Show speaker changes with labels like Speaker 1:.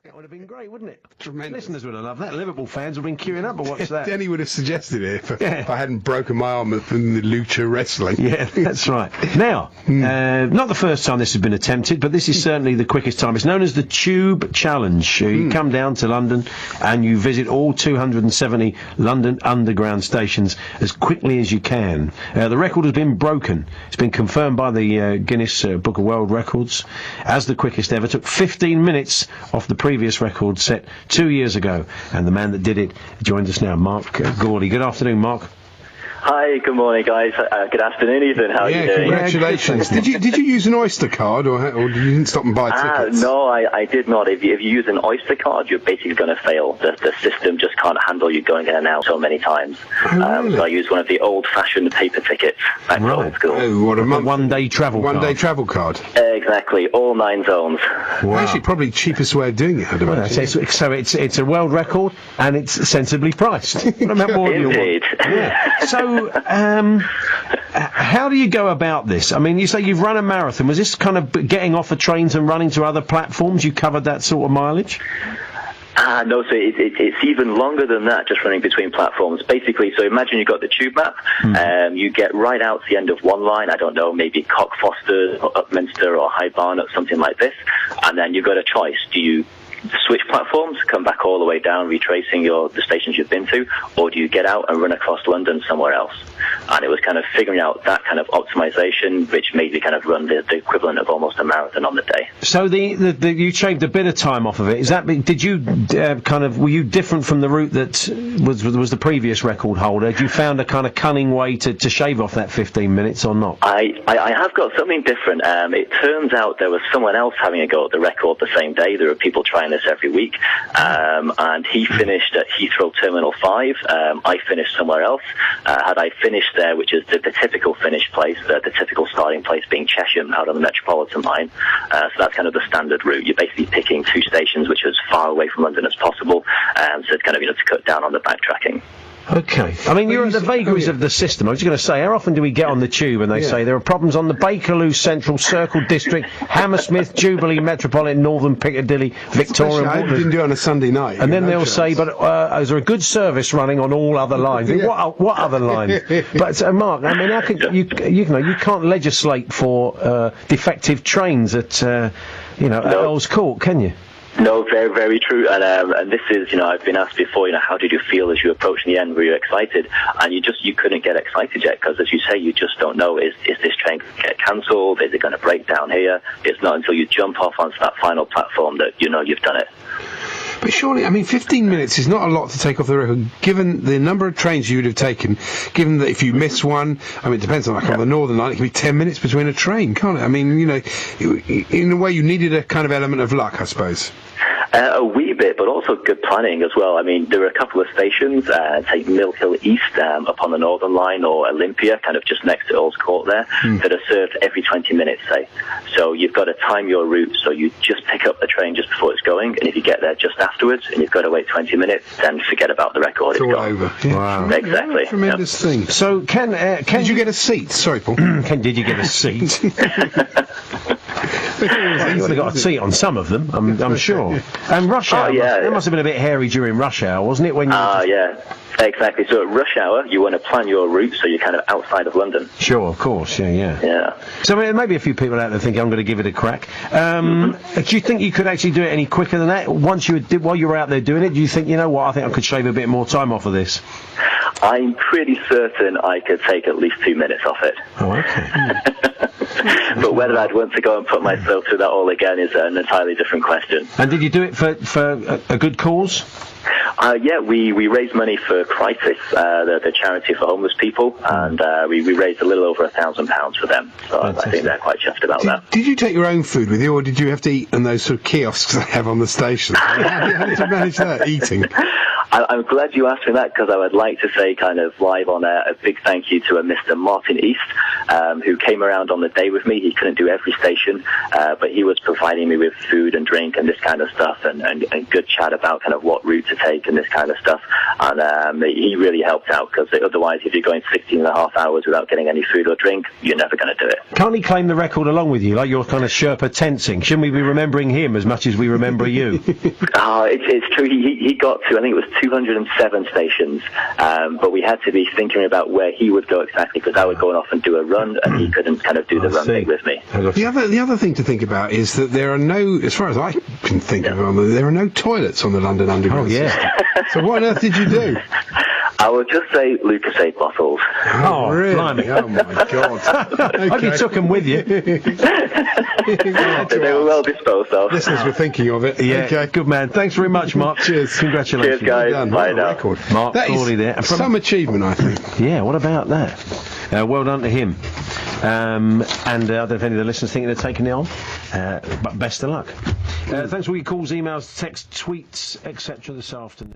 Speaker 1: That would have been great, wouldn't it?
Speaker 2: Tremendous.
Speaker 1: Listeners would have loved that. Liverpool fans would have been queuing up to watch that.
Speaker 2: Denny would have suggested it if I hadn't broken my arm from the lucha wrestling.
Speaker 1: Yeah, that's right. Now, not the first time this has been attempted, but this is certainly the quickest time. It's known as the Tube Challenge. You come down to London and you visit all 270 London Underground stations as quickly as you can. The record has been broken. It's been confirmed by the Guinness Book of World Records as the quickest ever. Took 15 minutes off the previous record set 2 years ago. And the man that did it joins us now, Marc Gawley. Good afternoon, Marc.
Speaker 3: Hi, good morning, guys. Good afternoon, Ethan. How are you doing?
Speaker 2: Congratulations. Did you use an Oyster card, or did you didn't stop and buy tickets?
Speaker 3: No, I did not. If you use an Oyster card, you're basically going to fail. The system just can't handle you going in and out so many times.
Speaker 2: Really?
Speaker 3: So I used one of the old-fashioned paper tickets back to old school.
Speaker 2: Oh, what a
Speaker 1: one-day travel card.
Speaker 2: One-day travel card.
Speaker 3: Exactly, all 9 zones.
Speaker 2: Wow. Actually, probably cheapest way of doing it, I'd imagine.
Speaker 1: So it's a world record, and it's sensibly priced.
Speaker 3: Indeed.
Speaker 1: Yeah. So, how do you go about this? I mean, you say you've run a marathon. Was this kind of getting off of trains and running to other platforms? You covered that sort of mileage?
Speaker 3: No, so it's even longer than that, just running between platforms. Basically, so imagine you've got the tube map, you get right out to the end of one line, I don't know, maybe Cockfosters or Upminster or High Barnet, something like this, and then you've got a choice. Do you switch platforms, come back all the way down, retracing the stations you've been to, or do you get out and run across London somewhere else? And it was kind of figuring out that kind of optimization, which made me kind of run the equivalent of almost a marathon on the day.
Speaker 1: So you shaved a bit of time off of it. Is that? Did you were you different from the route that was the previous record holder? Did you found a kind of cunning way to shave off that 15 minutes or not?
Speaker 3: I have got something different. It turns out there was someone else having a go at the record the same day. There are people trying this every week, and he finished at Heathrow Terminal 5. I finished somewhere else. Had I finished there, which is the typical finish place, the typical starting place being Chesham out on the Metropolitan line, so that's kind of the standard route. You're basically picking 2 stations which are as far away from London as possible, so it's kind of, to cut down on the backtracking.
Speaker 1: Okay. I mean, you're at the vagaries of the system. I was going to say, how often do we get on the tube and they say there are problems on the Bakerloo Central, Circle District, Hammersmith, Jubilee, Metropolitan, Northern Piccadilly, Victoria.
Speaker 2: I didn't do it on a Sunday night.
Speaker 1: And then they'll say, but is there a good service running on all other lines? What other line? But Marc, I mean, how can you can't legislate for defective trains at Earl's Court, can you?
Speaker 3: No, very, very true. And this is, I've been asked before, how did you feel as you approached the end? Were you excited? And you couldn't get excited yet, because as you say, you just don't know, is this train going to get cancelled? Is it going to break down here? It's not until you jump off onto that final platform that you've done it.
Speaker 2: But surely, I mean, 15 minutes is not a lot to take off the record, given the number of trains you would have taken, given that if you miss one, I mean, it depends on, on the Northern Line, it can be 10 minutes between a train, can't it? I mean, in a way, you needed a kind of element of luck, I suppose.
Speaker 3: A wee bit, but also good planning as well. I mean, there are a couple of stations, take Mill Hill East up on the Northern Line, or Olympia, kind of just next to Earl's Court there, that are served every 20 minutes, say. So you've got to time your route, so you just pick up the train just before it's going, and if you get there just afterwards, and you've got to wait 20 minutes, then forget about the record.
Speaker 2: It's all over. Yeah.
Speaker 1: Wow.
Speaker 3: Exactly.
Speaker 2: Tremendous thing.
Speaker 1: So did
Speaker 2: you get a seat? Sorry, Paul.
Speaker 1: Did you get a seat? You would have got a seat on some of them, I'm sure. And rush hour, that must have been a bit hairy during rush hour, wasn't it?
Speaker 3: Yeah, exactly. So at rush hour, you want to plan your route so you're kind of outside of London.
Speaker 1: Sure, of course, yeah. So maybe a few people out there think I'm going to give it a crack. Do you think you could actually do it any quicker than that? While you were out there doing it, do you think, I think I could shave a bit more time off of this?
Speaker 3: I'm pretty certain I could take at least 2 minutes off it.
Speaker 1: Oh, okay.
Speaker 3: But whether I'd want to go and put myself through that all again is an entirely different question.
Speaker 1: And did you do it for a good cause?
Speaker 3: We raised money for Crisis, the charity for homeless people, and we raised a little over £1,000 for them. So I think they're quite chuffed about that.
Speaker 2: Did you take your own food with you, or did you have to eat in those sort of kiosks they have on the station? How did you manage that, eating?
Speaker 3: I'm glad you asked me that, because I would like to say kind of live on air a big thank you to a Mr. Martin East, who came around on the day with me. He couldn't do every station, but he was providing me with food and drink and this kind of stuff, and good chat about kind of what route to take and this kind of stuff. And he really helped out, because otherwise if you're going 16 and a half hours without getting any food or drink, you're never going to do it.
Speaker 1: Can't he claim the record along with you, like you're kind of Sherpa tensing? Shouldn't we be remembering him as much as we remember you?
Speaker 3: It's true. He got to, I think it was 207 stations, but we had to be thinking about where he would go exactly, because I would go off and do a run, and he couldn't kind of do the run thing with me.
Speaker 2: The other thing to think about is that there are no, as far as I can think of, there are no toilets on the London Underground.
Speaker 1: Oh, yeah.
Speaker 2: So what on earth did you do?
Speaker 3: I would just say Lucasade bottles.
Speaker 2: Oh, really?
Speaker 1: Blimey.
Speaker 2: Oh, my God.
Speaker 1: I hope you took them with you.
Speaker 3: They were well disposed of.
Speaker 2: Listeners were thinking of it.
Speaker 1: Yeah,
Speaker 2: Okay.
Speaker 1: good man. Thanks very much, Mark.
Speaker 2: Cheers.
Speaker 1: Congratulations.
Speaker 3: Cheers, guys.
Speaker 2: Well done.
Speaker 3: Bye
Speaker 2: What a
Speaker 3: now.
Speaker 2: record.
Speaker 1: Marc
Speaker 2: That
Speaker 1: Gawley
Speaker 2: is
Speaker 1: there.
Speaker 2: some achievement, I think.
Speaker 1: Yeah, what about that? Well done to him. And I don't know if any of the listeners thinking of taking it on, but best of luck. Thanks for all your calls, emails, texts, tweets, etc. this afternoon.